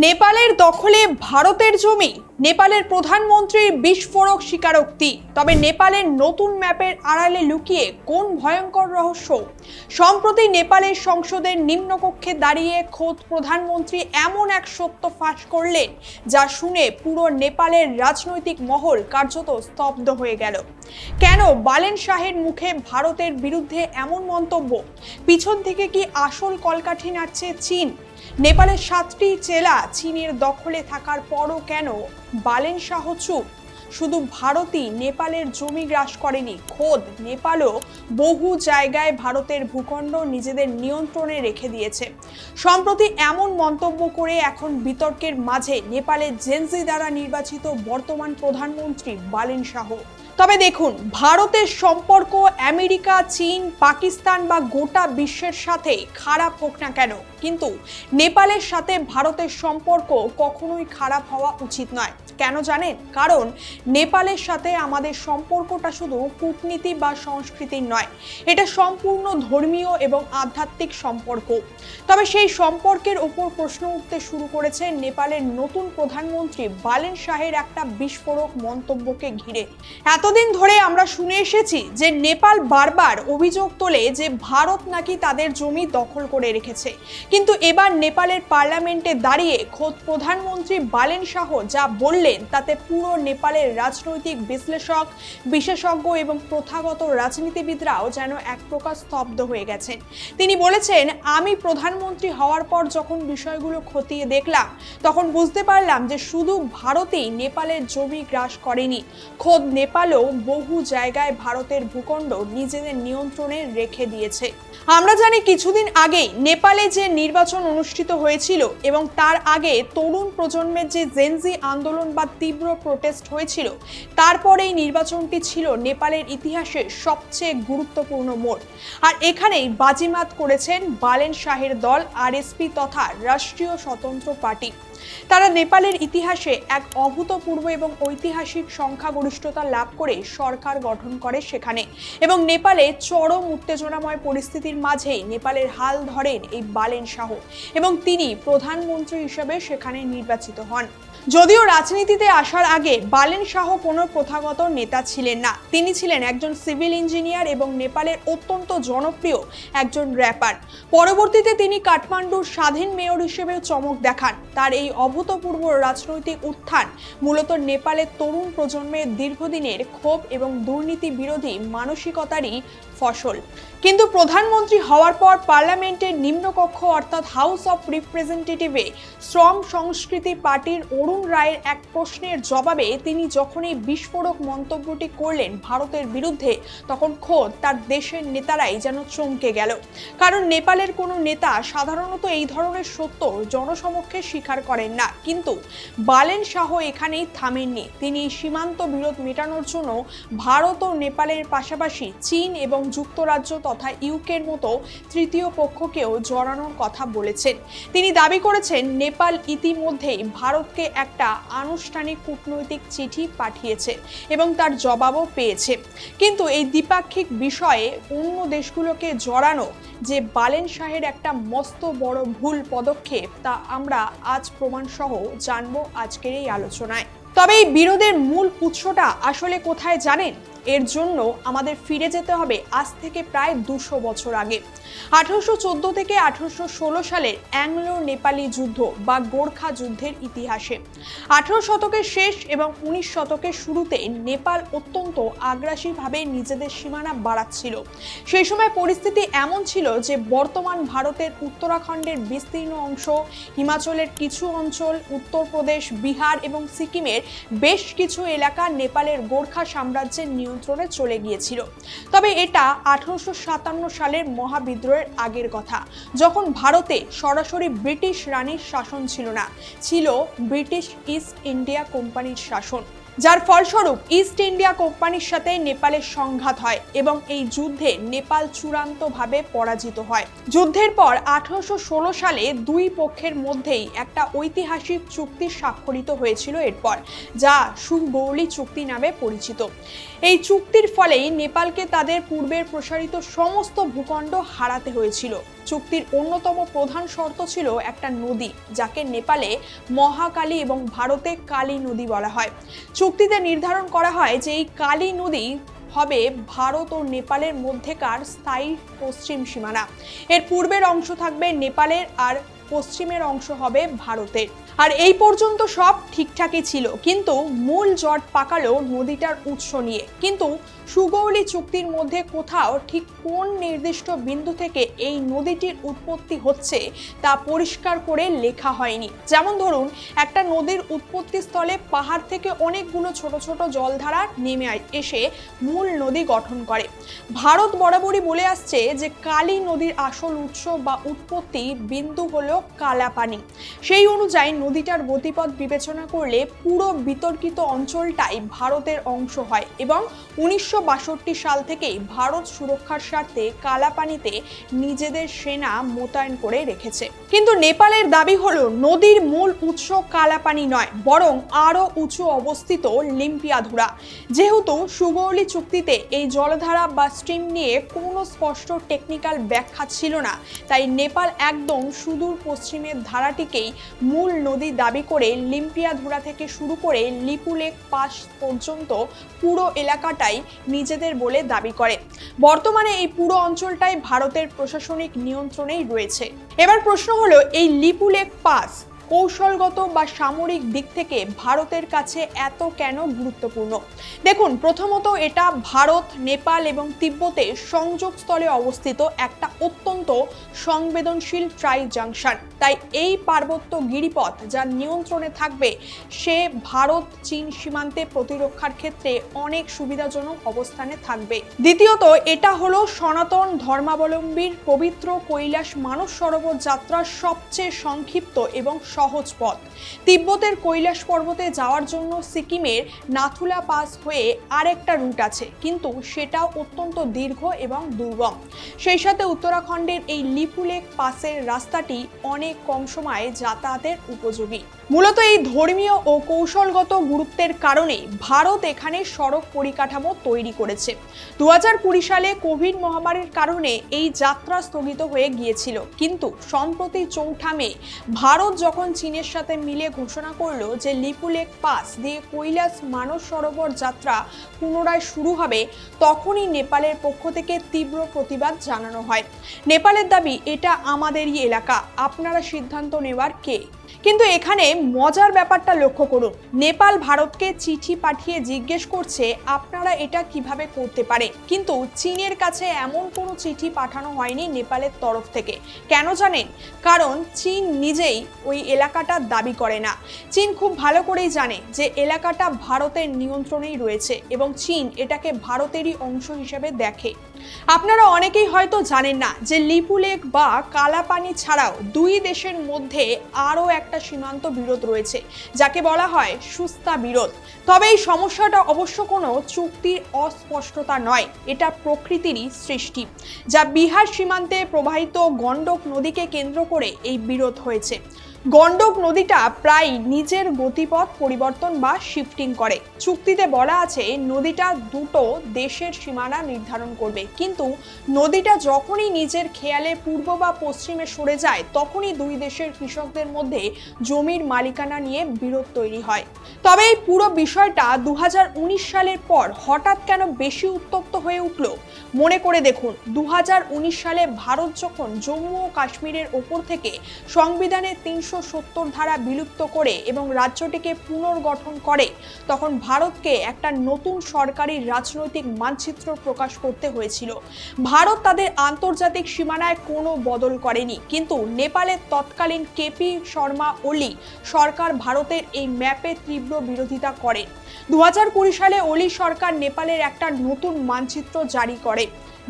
নেপালের দখলে ভারতের জমি, নেপালের প্রধানমন্ত্রীর বিস্ফোরক স্বীকারোক্তি। তবে নেপালের নতুন ম্যাপের আড়ালে লুকিয়ে কোন ভয়ঙ্কর রহস্য? সম্প্রতি নেপালের সংসদের নিম্নকক্ষে দাঁড়িয়ে খোদ প্রধানমন্ত্রী এমন এক সত্য ফাঁস করলেন যা শুনে পুরো নেপালের রাজনৈতিক মহল কার্যত স্তব্ধ হয়ে গেল। কেন বালেন শাহের মুখে ভারতের বিরুদ্ধে এমন মন্তব্য? পিছন থেকে কি আসল কলকাঠি নাড়ছে চীন? নেপালের 7টি জেলা চীনের দখলে থাকার পরও কেন বালেন শাহ চুপ? শুধু ভারতই নেপালের জমি গ্রাস করেনি, খোদ নেপালও বহু জায়গায় ভারতের ভূখণ্ড নিজেদের নিয়ন্ত্রণে রেখে দিয়েছে। সম্প্রতি এমন মন্তব্য করে এখন বিতর্কের মাঝে নেপালের জেনজি দ্বারা নির্বাচিত বর্তমান প্রধানমন্ত্রী বালেন শাহ। তবে দেখুন, ভারতের সম্পর্ক আমেরিকা, চীন, পাকিস্তান বা গোটা বিশ্বের সাথে খারাপ হোক না কেন, কিন্তু নেপালের সাথে ভারতের সম্পর্ক কখনোই খারাপ হওয়া উচিত নয়। কেন জানেন? কারণ নেপালের সাথে আমাদের সম্পর্কটা শুধু কূটনীতি বা সংস্কৃতির নয়, এটা সম্পূর্ণ ধর্মীয় এবং আধ্যাত্মিক সম্পর্ক। তবে সেই সম্পর্কের উপর প্রশ্ন উঠতে শুরু করেছে নেপালের নতুন প্রধানমন্ত্রী বালেন শাহের একটা বিস্ফোরক মন্তব্যকে ঘিরে। এতদিন ধরে আমরা শুনে এসেছি যে নেপাল বারবার অভিযোগ তোলে যে ভারত নাকি তাদের জমি দখল করে রেখেছে, কিন্তু এবার নেপালের পার্লামেন্টে দাঁড়িয়ে খোদ প্রধানমন্ত্রী বালেন শাহ যা বললেন তাতে পুরো নেপালের রাজনৈতিক বিশ্লেষক, বিশেষজ্ঞ এবং প্রথাগত রাজনীতিবিদরাও যেন এক প্রকার স্তব্ধ হয়ে গেছেন। তিনি বলেছেন, আমি প্রধানমন্ত্রী হওয়ার পর যখন বিষয়গুলো খতিয়ে দেখলাম তখন বুঝতে পারলাম যে শুধু ভারতেই নেপালের জমি গ্রাস করেনি, খোদ নেপালও বহু জায়গায় ভারতের ভূখণ্ড নিজেদের নিয়ন্ত্রণে রেখে দিয়েছে। আমরা জানি কিছুদিন আগেই নেপালে যে নির্বাচন অনুষ্ঠিত হয়েছিল এবং তার আগে তরুণ প্রজন্মের যে জেনজি আন্দোলন বা তীব্র প্রোটেস্ট হয়েছিল, তারপরে এই নির্বাচনটি ছিল নেপালের ইতিহাসে সবচেয়ে গুরুত্বপূর্ণ মোড়। আর এখানেই বাজিমাত করেছেন বালেন শাহের দল আরএসপি তথা রাষ্ট্রীয় স্বতন্ত্র পার্টি। তারা নেপালের ইতিহাসে এক অভূতপূর্ব এবং ঐতিহাসিক সংখ্যাগরিষ্ঠতা লাভ করে সরকার গঠন করে সেখানে, এবং নেপালে চরম উত্তেজনাময় পরিস্থিতির মাঝেই নেপালের হাল ধরেন এই বালেন শাহ এবং তিনি প্রধানমন্ত্রী হিসেবে সেখানে নির্বাচিত হন। যদিও রাজনীতিতে আসার আগে বালেন শাহ কোনো প্রথাগত নেতা ছিলেন না, তিনি ছিলেন একজন সিভিল ইঞ্জিনিয়ার এবং নেপালের অত্যন্ত জনপ্রিয় একজন র্যাপার। পরবর্তীতে তিনি কাঠমান্ডুর স্বাধীন মেয়র হিসেবেও চমক দেখান। তার এই অভূতপূর্ব রাজনৈতিক উত্থান মূলত নেপালের তরুণ প্রজন্মের দীর্ঘদিনের ক্ষোভ এবং দুর্নীতি বিরোধী মানসিকতারই ফসল। কিন্তু প্রধানমন্ত্রী হওয়ার পর পার্লামেন্টের নিম্নকক্ষ অর্থাৎ হাউস অফ রিপ্রেজেন্টেটিভে শ্রম সংস্কৃতি পার্টির অরুণ রায়ের এক প্রশ্নের জবাবে তিনি যখন এই বিস্ফোরক মন্তব্যটি করলেন ভারতের বিরুদ্ধে, তখন খোদ তার দেশের নেতারাই যেন চমকে গেল। কারণ নেপালের কোনো নেতা সাধারণত এই ধরনের সত্য জনসমক্ষে স্বীকার করেন না, কিন্তু বালেন শাহ এখানেই থামেননি। তিনি সীমান্ত বিরোধ মেটানোর জন্য ভারত ও নেপালের পাশাপাশি চীন এবং যুক্তরাজ্য তথা ইউকের মতো তৃতীয় পক্ষকেও জড়ানোর কথা বলেছেন। তিনি দাবি করেছেন নেপাল ইতিমধ্যেই ভারতকে একটা আনুষ্ঠানিক কূটনৈতিক চিঠি পাঠিয়েছে এবং তার জবাবও পেয়েছে। কিন্তু এই দ্বিপাক্ষিক বিষয়ে অন্য দেশগুলোকে জড়ানো যে বালেন শাহের একটা মস্ত বড় ভুল পদক্ষেপ, তা আমরা আজ প্রমাণসহ জানবো আজকের এই আলোচনায়। তবে এই বিরোধের মূল উৎসটা আসলে কোথায় জানেন? এর জন্য আমাদের ফিরে যেতে হবে আজ থেকে প্রায় 200 বছর আগে। 1814 থেকে 1816 সালের অ্যাংলো নেপালি যুদ্ধ বা গোর্খা যুদ্ধের ইতিহাসে। 18 শতকের শেষ এবং 19 শতকের শুরুতে নেপাল অত্যন্ত আগ্রাসীভাবে নিজেদের সীমানা বাড়াচ্ছিল। সেই সময় পরিস্থিতি এমন ছিল যে বর্তমান ভারতের উত্তরাখণ্ডের বিস্তীর্ণ অংশ, হিমাচলের কিছু অঞ্চল, উত্তরপ্রদেশ, বিহার এবং সিকিমের বেশ কিছু এলাকা নেপালের গোর্খা সাম্রাজ্যের নিয়ন্ত্রণে চলে গিয়েছিল। তবে এটা 1857 সালের মহাবিদ্রোহের আগের কথা, যখন ভারতে সরাসরি ব্রিটিশ রানীর শাসন ছিল না, ছিল ব্রিটিশ ইস্ট ইন্ডিয়া কোম্পানির শাসন, যার ফলস্বরূপ ইস্ট ইন্ডিয়া কোম্পানির সাথে নেপালের সংঘাত হয় এবং এই যুদ্ধে নেপাল চূড়ান্তভাবে পরাজিত হয়। যুদ্ধের পর 1816 সালে দুই পক্ষের মধ্যেই একটা ঐতিহাসিক চুক্তি স্বাক্ষরিত হয়েছিল এরপর, যা সুগৌলি চুক্তি নামে পরিচিত। এই চুক্তির ফলেই নেপালকে তাদের পূর্বের প্রসারিত সমস্ত ভূখণ্ড হারাতে হয়েছিল। চুক্তির অন্যতম প্রধান শর্ত ছিল একটা নদী, যাকে নেপালে মহাকালী এবং ভারতে কালী নদী বলা হয়। চুক্তিতে নির্ধারণ করা হয় যে এই কালী নদী হবে ভারত ও নেপালের মধ্যেকার স্থায়ী পশ্চিম সীমানা। এর পূর্বের অংশ থাকবে নেপালের আর পশ্চিমের অংশ হবে ভারতের। আর এই পর্যন্ত সব ঠিকঠাকই ছিল, কিন্তু মূল জট পাকালো নদীটার উৎস নিয়ে। কিন্তু সুগৌলি চুক্তির মধ্যে কোথাও ঠিক কোন নির্দিষ্ট বিন্দু থেকে এই নদীটির উৎপত্তি হচ্ছে তা পরিষ্কার করে লেখা হয়নি। যেমন ধরুন, একটা নদীর উৎপত্তি স্থলে পাহাড় থেকে অনেকগুলো ছোট ছোট জলধারা নেমে এসে মূল নদী গঠন করে। ভারত বরাবরই বলে আসছে যে কালী নদীর আসল উৎস বা উৎপত্তি বিন্দু হলো কালাপানি। সেই অনুযায়ী নদীটার গতিপথ বিবেচনা করলে পুরো বিতর্কিত অঞ্চলটাই ভারতের অংশ হয় এবং 1962 সাল থেকেই ভারত সুরক্ষার স্বার্থে কালাপানিতে নিজেদের সেনা মোতায়েন করে রেখেছে। কিন্তু নেপালের দাবি হলো নদীর মূল উৎস কালাপানি নয়, বরং আরো উঁচু অবস্থিত লিম্পিয়াধুরা। যেহেতু সুগৌলি চুক্তিতে এই জলধারা বা স্ট্রিম নিয়ে কোনো স্পষ্ট টেকনিক্যাল ব্যাখ্যা ছিল না, তাই নেপাল একদম সুদূর পশ্চিমের ধারাটিকেই মূল নদী দাবি করে লিম্পিয়াধুরা থেকে শুরু করে লিপুলেক পাস পর্যন্ত পুরো এলাকাটাই নিজেদের বলে দাবি করে। বর্তমানে এই পুরো অঞ্চলটাই ভারতের প্রশাসনিক নিয়ন্ত্রণেই রয়েছে। এবার প্রশ্ন হলো, এই লিপুলেক পাস কৌশলগত বা সামরিক দিক থেকে ভারতের কাছে এত কেন গুরুত্বপূর্ণ? দেখুন, প্রথমত এটা ভারত, নেপাল এবং তিব্বতের সংযোগস্থলে অবস্থিত একটা অত্যন্ত সংবেদনশীল ট্রাই জাংশন। তাই এই পার্বত্য গিরিপথ যার নিয়ন্ত্রণে থাকবে সে ভারত চীন সীমান্তে প্রতিরক্ষার ক্ষেত্রে অনেক সুবিধাজনক অবস্থানে থাকবে। দ্বিতীয়ত, এটা হলো সনাতন ধর্মাবলম্বীর পবিত্র কৈলাস মানস সরোবর যাত্রার সবচেয়ে সংক্ষিপ্ত এবং সহজ পথ। তিব্বতের কৈলাস পর্বতে যাওয়ার জন্য সিকিমের নাথুলা পাস হয়ে আরেকটা রুট আছে, কিন্তু সেটাও অত্যন্ত দীর্ঘ এবং দুর্গম। সেই সাথে উত্তরাখণ্ডের এই লিপুলেক পাসের রাস্তাটি অনেক কম সময়ে যাতায়াতের উপযোগী। মূলত এই ধর্মীয় ও কৌশলগত গুরুত্বের কারণেই ভারত এখানে সড়ক পরিকাঠামো তৈরি করেছে। 2020 সালে কোভিড মহামারীর কারণে এই যাত্রা স্থগিত হয়ে গিয়েছিল, কিন্তু সম্প্রতি 4 মে ভারত যখন চীনের সাথে মিলে ঘোষণা করলো যে লিপুলেক পাস দিয়ে কৈলাস মানস সরোবর যাত্রা পুনরায় শুরু হবে, তখনই নেপালের পক্ষ থেকে তীব্র প্রতিবাদ জানানো হয়। নেপালের দাবি, এটা আমাদেরই এলাকা, আপনারা সিদ্ধান্ত নেওয়ার কে? কিন্তু এখানে মজার ব্যাপারটা লক্ষ্য করুন। নেপাল ভারতকে চিঠি পাঠিয়ে জিজ্ঞেস করছে আপনারা এটা কিভাবে করতে পারে, কিন্তু চীনের কাছে এমন কোনো চিঠি পাঠানো হয়নি নেপালের তরফ থেকে। কেন জানেন? কারণ চীন নিজেই ওই এলাকাটার দাবি করে না। চীন খুব ভালো করেই জানে যে এলাকাটা ভারতের নিয়ন্ত্রণেই রয়েছে এবং চীন এটাকে ভারতেরই অংশ হিসেবে দেখে। আপনারা অনেকেই হয়তো জানেন না যে লিপুলেক বা কালাপানি ছাড়াও দুই দেশের মধ্যে আরও একটা সীমান্ত বিরোধ রয়েছে, যাকে বলা হয় সুস্তা বিরোধ। তবে এই সমস্যাটা অবশ্য কোনো চুক্তির অস্পষ্টতা নয়, এটা প্রকৃতিরই সৃষ্টি, যা বিহার সীমান্তে প্রবাহিত গণ্ডক নদীকে কেন্দ্র করে এই বিরোধ হয়েছে। গণ্ডক নদীটা প্রায় নিজের গতিপথ পরিবর্তন বা শিফটিং করে। চুক্তিতে বলা আছে নদীটা দুটো দেশের সীমানা নির্ধারণ করবে, কিন্তু নদীটা যখনই নিজের খেয়ালে পূর্ব বা পশ্চিমে সরে যায়, তখনই দুই দেশের কৃষকদের মধ্যে জমির মালিকানা নিয়ে বিরোধ তৈরি হয়। তবে এই পুরো বিষয়টা 2019 সালের পর হঠাৎ কেন বেশি উত্তপ্ত হয়ে উঠল? মনে করে দেখুন, 2019 সালে ভারত যখন জম্মু ও কাশ্মীরের ওপর থেকে সংবিধানের 370 ধারা বিলুপ্ত করে এবং রাজ্যটিকে পুনর্গঠন করে, তখন ভারতকে একটা নতুন সরকারি রাজনৈতিক মানচিত্র প্রকাশ করতে হয়েছিল। ভারত তাদের আন্তর্জাতিক সীমানায় কোনো বদল করেনি, কিন্তু নেপালের তৎকালীন কেপি শর্মা ওলি সরকার ভারতের এই ম্যাপে তীব্র বিরোধিতা করে। 2020 সালে ওলি সরকার নেপালের একটা নতুন মানচিত্র জারি করে,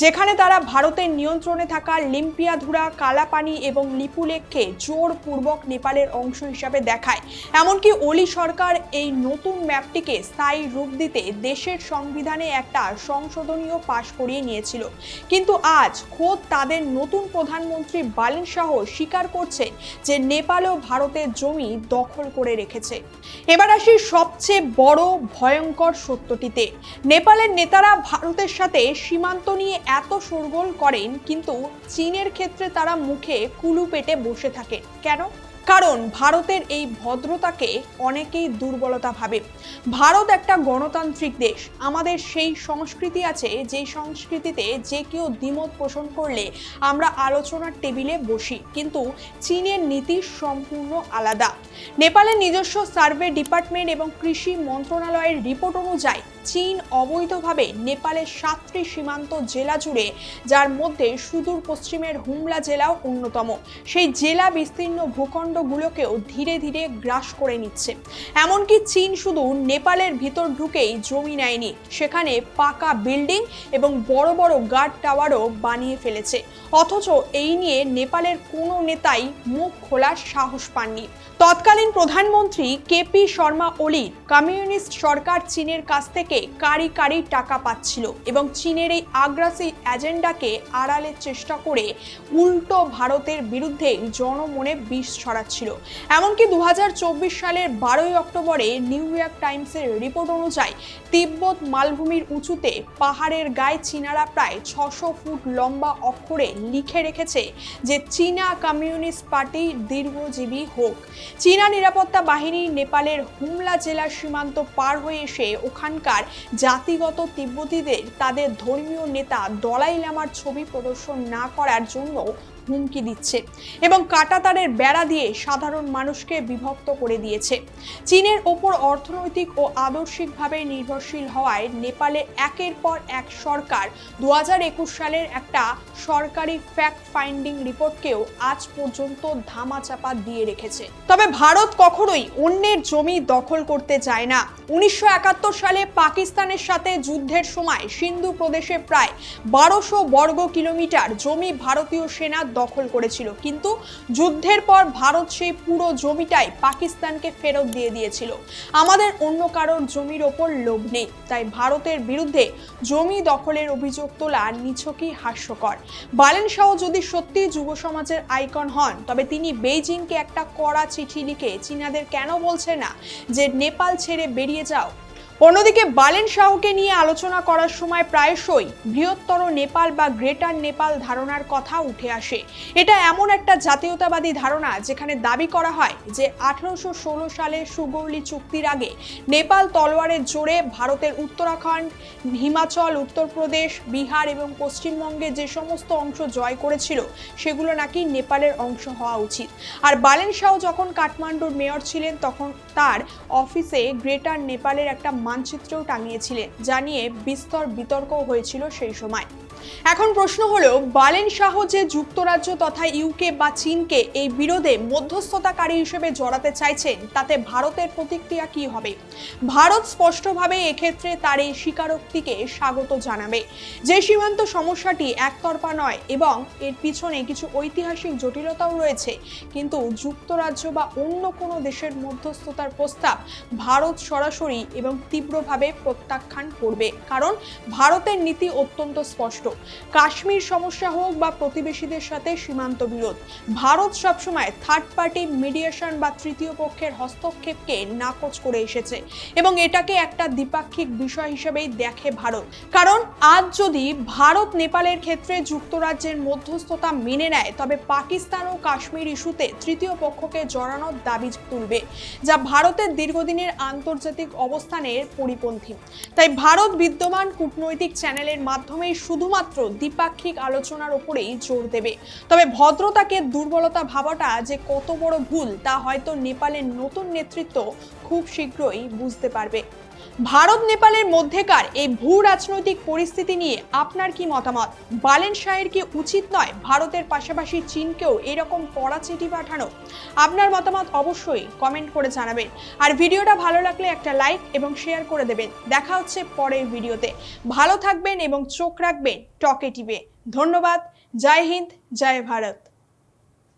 যেখানে তারা ভারতের নিয়ন্ত্রণে থাকা লিম্পিয়াধুরা, কালাপানি এবং লিপুলেককে জোরপূর্বক নেপালের অংশ হিসাবে দেখায়। এমনকি ওলি সরকার এই নতুন ম্যাপটিকে স্থায়ী রূপ দিতে দেশের সংবিধানে একটা সংশোধনীও পাশ করিয়ে নিয়েছিল। কিন্তু আজ খোদ তাদের নতুন প্রধানমন্ত্রী বালিন শাহ স্বীকার করছেন যে নেপালও ভারতের জমি দখল করে রেখেছে। এবার আসি সবচেয়ে বড় ভয়ঙ্কর সত্যটিতে। নেপালের নেতারা ভারতের সাথে সীমান্ত নিয়ে এত শোরগোল করেন, কিন্তু চীনের ক্ষেত্রে তারা মুখে কুলু পেটে বসে থাকেন কেন? কারণ ভারতের এই ভদ্রতাকে অনেকেই দুর্বলতা ভাবে। ভারত একটা গণতান্ত্রিক দেশ, আমাদের সেই সংস্কৃতি আছে যে সংস্কৃতিতে যে কেউ দ্বিমত পোষণ করলে আমরা আলোচনার টেবিলে বসি, কিন্তু চীনের নীতি সম্পূর্ণ আলাদা। নেপালের নিজস্ব সার্ভে ডিপার্টমেন্ট এবং কৃষি মন্ত্রণালয়ের রিপোর্ট অনুযায়ী চীন অবৈধভাবে নেপালের 7টি সীমান্ত জেলা জুড়ে, যার মধ্যে সুদূর পশ্চিমের হুমলা জেলাও অন্যতম, সেই জেলা বিস্তীর্ণ ভূখণ্ডগুলোকেও ধীরে ধীরে গ্রাস করে নিচ্ছে। এমনকি চীন শুধু নেপালের ভিতর ঢুকেই জমি নেয়নি, সেখানে পাকা বিল্ডিং এবং বড় বড় গার্ড টাওয়ারও বানিয়ে ফেলেছে। অথচ এই নিয়ে নেপালের কোনো নেতাই মুখ খোলার সাহস পাননি। তৎকালীন প্রধানমন্ত্রী কেপি শর্মা ওলির কমিউনিস্ট সরকার চীনের কাছ থেকে কারি কারি টাকা পাচ্ছিল এবং চীনের এই আগ্রাসী এজেন্ডাকে আড়ালের চেষ্টা করে উল্টো ভারতের বিরুদ্ধে জনমনে বিষ ছড়াচ্ছিল। এমনকি 2024 সালের 12 অক্টোবরে নিউ ইয়র্ক টাইমসের রিপোর্ট অনুযায়ী তিব্বত মালভূমির উঁচুতে পাহাড়ের গায়ে চীনারা প্রায় 600 ফুট লম্বা অক্ষরে লিখে রেখেছে যে চীনা কমিউনিস্ট পার্টি দীর্ঘজীবী হোক। চীনা নিরাপত্তা বাহিনী নেপালের হুমলা জেলার সীমান্ত পার হয়ে এসে ওখানকার জাতিগত তিব্বতীদের তাদের ধর্মীয় নেতা দলাই লামার ছবি প্রদর্শন না করার জন্য হুমকি দিচ্ছে এবং কাঁটাতারের বেড়া দিয়ে সাধারণ মানুষকে বিভক্ত করে দিয়েছে। চীনের ওপর অর্থনৈতিক ও আদর্শিকভাবে নির্ভরশীল হওয়ায় নেপালে একের পর এক সরকার 2021 সালের একটা সরকারি ফ্যাক্ট ফাইন্ডিং রিপোর্টকেও আজ পর্যন্ত ধামাচাপা দিয়ে রেখেছে। তবে ভারত কখনোই অন্যের জমি দখল করতে চায় না। 1971 সালে পাকিস্তানের সাথে যুদ্ধের সময় সিন্ধু প্রদেশে প্রায় 1200 বর্গ কিলোমিটার জমি ভারতীয় সেনা দখল করেছিল, কিন্তু যুদ্ধের পর ভারত সেই পুরো জমিটাই পাকিস্তানকে ফেরত দিয়ে দিয়েছিল। আমাদের অন্য কারোর জমির ওপর লোভ নেই, তাই ভারতের বিরুদ্ধে জমি দখলের অভিযোগ তোলা নিছকই হাস্যকর। বালেন শাহ যদি সত্যি যুব সমাজের আইকন হন, তবে তিনি বেইজিংকে একটা কড়া চিঠি লিখে চীনাদের কেন বলছে না যে নেপাল ছেড়ে বেরিয়ে যাও? অন্যদিকে বালেন শাহকে নিয়ে আলোচনা করার সময় প্রায়শই বৃহত্তর নেপাল বা গ্রেটার নেপাল ধারণার কথা উঠে আসে। এটা এমন একটা জাতীয়তাবাদী ধারণা যেখানে দাবি করা হয় যে 1816 সালের সুগৌলি চুক্তির আগে নেপাল তলোয়ারের জোরে ভারতের উত্তরাখণ্ড, হিমাচল, উত্তরপ্রদেশ, বিহার এবং পশ্চিমবঙ্গে যে সমস্ত অংশ জয় করেছিল সেগুলো নাকি নেপালের অংশ হওয়া উচিত। আর বালেন শাহ যখন কাঠমান্ডুর মেয়র ছিলেন তখন তার অফিসে গ্রেটার নেপালের একটা মানচিত্রও টাঙিয়েছিলেন, যা নিয়ে বিস্তর বিতর্ক হয়েছিল সেই সময়। এখন প্রশ্ন হলো, বালেন শাহ যে যুক্তরাজ্য তথা ইউকে বা চীনকে এই বিরোধে মধ্যস্থতাকারী হিসেবে জড়াতে চাইছেন, তাতে ভারতের প্রতিক্রিয়া কি হবে? ভারত স্পষ্টভাবে এক্ষেত্রে তার এই স্বীকারোক্তিকে স্বাগত জানাবে। যে সীমান্ত সমস্যাটি একতরফা নয় এবং এর পিছনে কিছু ঐতিহাসিক জটিলতাও রয়েছে, কিন্তু যুক্তরাজ্য বা অন্য কোনো দেশের মধ্যস্থতার প্রস্তাব ভারত সরাসরি এবং তীব্রভাবে প্রত্যাখ্যান করবে। কারণ ভারতের নীতি অত্যন্ত স্পষ্ট। কাশ্মীর সমস্যা হোক বা প্রতিবেশীদের সাথে সীমান্ত বিরোধ, ভারত সবসময় থার্ড পার্টি মিডিয়েশন বা তৃতীয় পক্ষের হস্তক্ষেপকে নাকচ করে এসেছে এবং এটাকে একটা দ্বিপাক্ষিক বিষয় হিসেবেই দেখে ভারত। কারণ আজ যদি ভারত নেপালের ক্ষেত্রে যুক্তরাজ্যের মধ্যস্থতা মেনে নেয়, তবে পাকিস্তান ও কাশ্মীর ইস্যুতে তৃতীয় পক্ষকে জড়ানোর দাবি তুলবে, যা ভারতের দীর্ঘদিনের আন্তর্জাতিক অবস্থানের পরিপন্থী। তাই ভারত বিদ্যমান কূটনৈতিক চ্যানেলের মাধ্যমেই শুধুমাত্র দ্বিপাক্ষিক আলোচনার উপরেই জোর দেবে। তবে ভদ্রতাকে দুর্বলতা ভাবাটা যে কত বড় ভুল, তা হয়তো নেপালের নতুন নেতৃত্ব খুব শীঘ্রই বুঝতে পারবে। ভারত নেপালের মধ্যেকার এই ভূ রাজনৈতিক পরিস্থিতি নিয়ে আপনার কি মতামত? বালেন শাহের কি উচিত নয় ভারতের পাশাপাশি চীনকেও এরকম কড়া চিঠি পাঠানো? আপনার মতামত অবশ্যই কমেন্ট করে জানাবেন। আর ভিডিওটা ভালো লাগলে একটা লাইক এবং শেয়ার করে দেবেন। দেখা হচ্ছে পরের ভিডিওতে। ভালো থাকবেন এবং চোখ রাখবেন টকে টিভি। ধন্যবাদ। জয় হিন্দ, জয় ভারত।